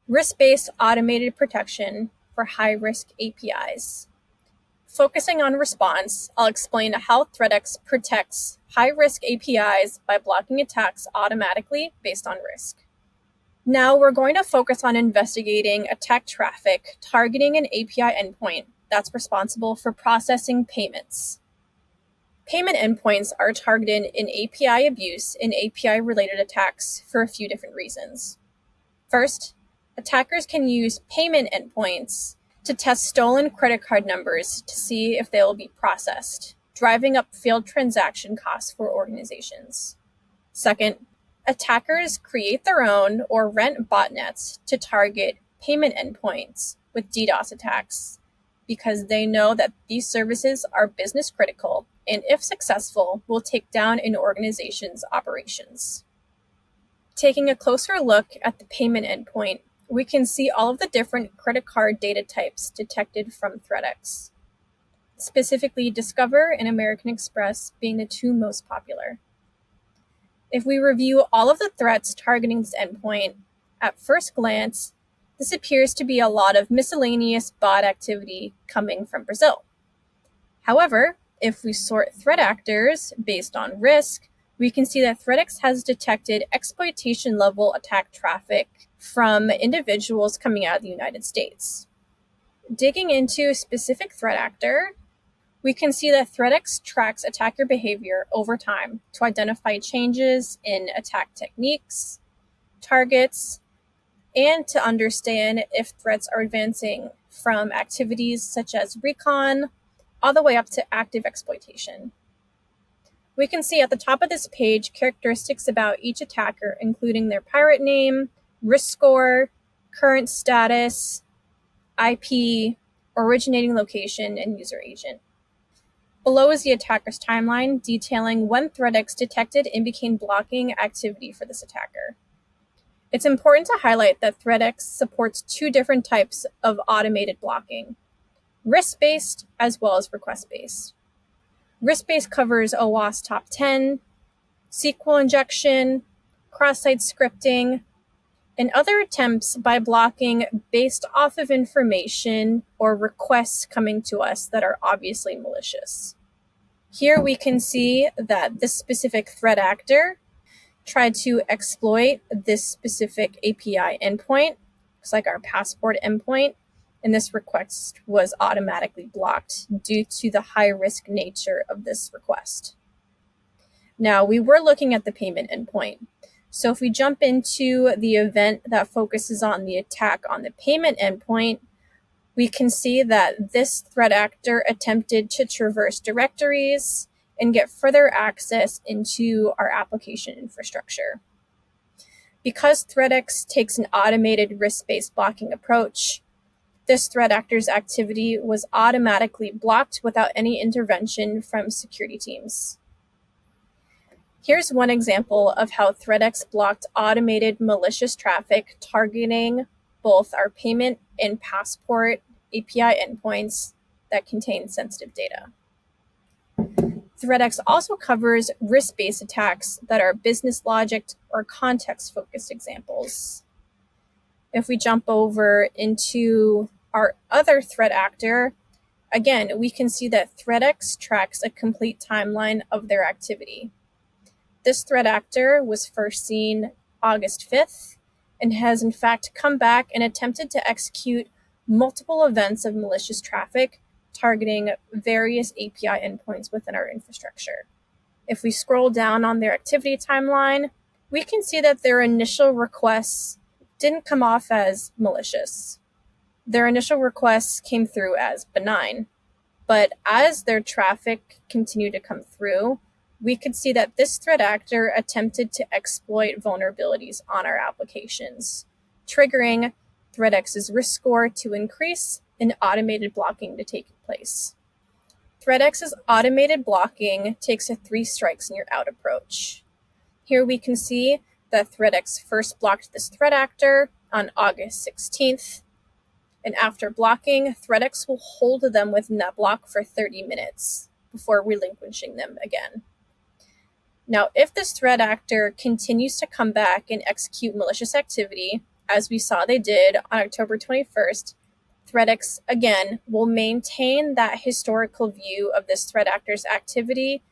Risk-based automated protection for high-risk APIs. Focusing on response, I'll explain how ThreatX protects high-risk APIs by blocking attacks automatically based on risk. Now we're going to focus on investigating attack traffic targeting an API endpoint that's responsible for processing payments. Payment endpoints are targeted in API abuse and API-related attacks for a few different reasons. First, attackers can use payment endpoints to test stolen credit card numbers to see if they will be processed, driving up failed transaction costs for organizations. Second, attackers create their own or rent botnets to target payment endpoints with DDoS attacks because they know that these services are business critical and, if successful, will take down an organization's operations. Taking a closer look at the payment endpoint, we can see all of the different credit card data types detected from ThreatX, specifically Discover and American Express being the two most popular. If we review all of the threats targeting this endpoint, at first glance, this appears to be a lot of miscellaneous bot activity coming from Brazil. However, if we sort threat actors based on risk, we can see that ThreatX has detected exploitation-level attack traffic from individuals coming out of the United States. Digging into a specific threat actor, we can see that ThreatX tracks attacker behavior over time to identify changes in attack techniques, targets, and to understand if threats are advancing from activities such as recon all the way up to active exploitation. We can see at the top of this page characteristics about each attacker, including their pirate name, risk score, current status, IP, originating location, and user agent. Below is the attacker's timeline detailing when ThreatX detected and began blocking activity for this attacker. It's important to highlight that ThreatX supports two different types of automated blocking, risk-based as well as request-based. Risk-based covers OWASP top 10, SQL injection, cross-site scripting, and other attempts by blocking based off of information or requests coming to us that are obviously malicious. Here we can see that this specific threat actor tried to exploit this specific API endpoint. Looks like our passport endpoint, and this request was automatically blocked due to the high-risk nature of this request. Now, we were looking at the payment endpoint. So if we jump into the event that focuses on the attack on the payment endpoint, we can see that this threat actor attempted to traverse directories and get further access into our application infrastructure. Because ThreatX takes an automated risk-based blocking approach, this threat actor's activity was automatically blocked without any intervention from security teams. Here's one example of how ThreatX blocked automated malicious traffic targeting both our payment and passport API endpoints that contain sensitive data. ThreatX also covers risk-based attacks that are business logic or context-focused examples. If we jump over into our other threat actor, again, we can see that ThreatX tracks a complete timeline of their activity. This threat actor was first seen August 5th and has in fact come back and attempted to execute multiple events of malicious traffic targeting various API endpoints within our infrastructure. If we scroll down on their activity timeline, we can see that their initial requests didn't come off as malicious. Their initial requests came through as benign, but as their traffic continued to come through, we could see that this threat actor attempted to exploit vulnerabilities on our applications, triggering ThreatX's risk score to increase and automated blocking to take place. ThreatX's automated blocking takes a 3 strikes and you're out approach. Here we can see that ThreatX first blocked this threat actor on August 16th, and after blocking, ThreatX will hold them within that block for 30 minutes before relinquishing them again. Now, if this threat actor continues to come back and execute malicious activity as we saw they did on October 21st, ThreatX, again, will maintain that historical view of this threat actor's activity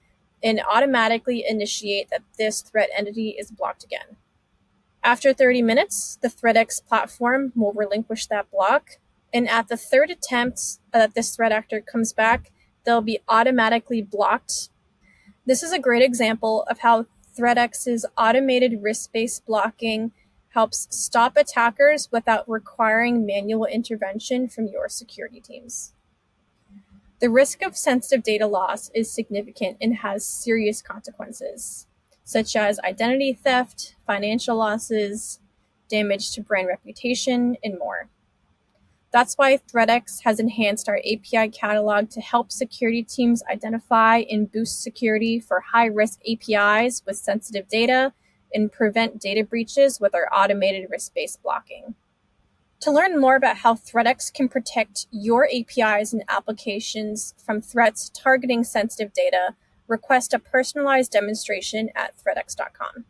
and automatically initiate that this threat entity is blocked again. After 30 minutes, the ThreatX platform will relinquish that block, and at the third attempt that this threat actor comes back, they'll be automatically blocked. This is a great example of how ThreatX's automated risk-based blocking helps stop attackers without requiring manual intervention from your security teams. The risk of sensitive data loss is significant and has serious consequences, such as identity theft, financial losses, damage to brand reputation, and more. That's why ThreatX has enhanced our API catalog to help security teams identify and boost security for high-risk APIs with sensitive data and prevent data breaches with our automated risk-based blocking. To learn more about how ThreatX can protect your APIs and applications from threats targeting sensitive data, request a personalized demonstration at ThreatX.com.